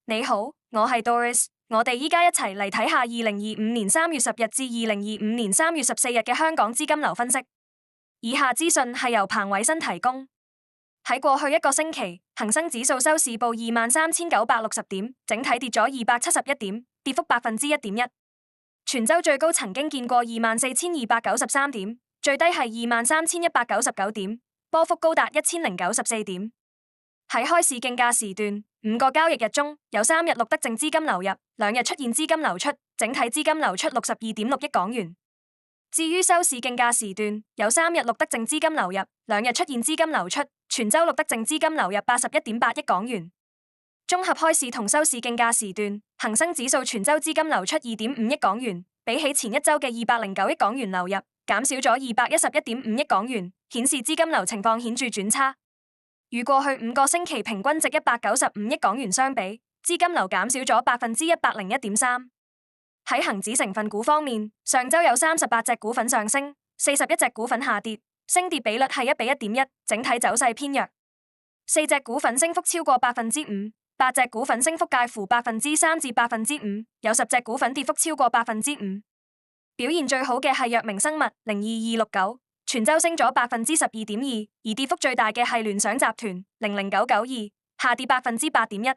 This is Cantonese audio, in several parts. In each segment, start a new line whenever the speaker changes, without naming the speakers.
你好，我係 Doris，我哋依家一齊嚟睇下2025年3月10日至2025年3月14日嘅香港資金流分析。以下資訊係由彭偉新提供。喺過去一個星期，恒生指數收市報23,960點，整體跌咗271點，跌幅1.1%。全周最高曾經見過24,293點，最低係23,199點，波幅高達1094點。喺開市競價時段，5個交易日中有3日錄得淨資金流入，2日出現資金流出，整體資金流出62.6億港元。至於收市競價時段，有3日錄得淨資金流入，2日出現資金流出，全周錄得淨資金流入81.8億港元。綜合開市同收市競價時段，恒生指數全周資金流出2.5億港元，比起前一周嘅209億港元流入，減少咗211.5億港元，顯示資金流情況顯著轉差。與過去5個星期平均值195億港元相比，資金流減少咗101.3%。喺恒指成分股方面，上周有38隻股份上升，41隻股份下跌，升跌比率係1:1.1，整體走勢偏弱。4隻股份升幅超過5%，8隻股份升幅介乎3%至5%，有10隻股份跌幅超過5%。表現最好嘅係藥明生物02269。全周升咗12.2%，而跌幅最大嘅係聯想集團00992，下跌8.1%。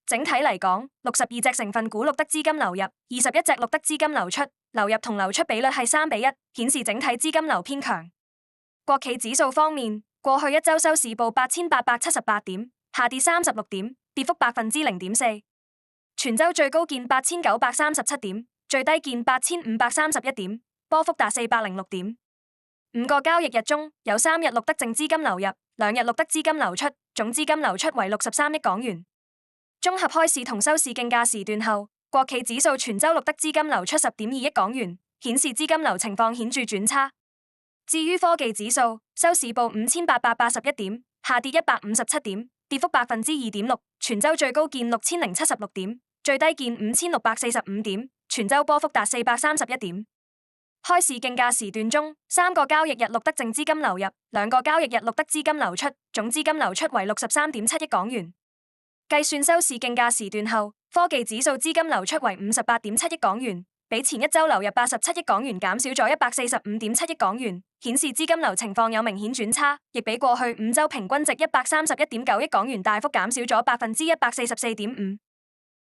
整體嚟講，62隻成分股錄得資金流入，21隻錄得資金流出，流入同流出比率係3:1，顯示整體資金流偏強。國企指數方面，過去一周收市報8878點，下跌36點，跌幅0.4%。全周最高見8937點，最低見8531點，波幅達406點。5個交易日中有3日錄得淨資金流入，2日錄得資金流出，總資金流出為63億港元。綜合開市同收市競價時段後，國企指數全周錄得資金流出10.2億港元，顯示資金流情況顯著轉差。至於科技指數，收市報5881點，下跌157點，跌幅2.6%，全周最高見6076點，最低見5645點，全周波幅達431點。開市競價時段中，3個交易日錄得淨資金流入，2個交易日錄得資金流出，總資金流出為63.7億港元。計算收市競價時段後，科技指數資金流出為58.7億港元，比前一周流入87億港元減少咗145.7億港元，顯示資金流情況有明顯轉差，亦比過去5周平均值131.9億港元大幅減少咗144.5%。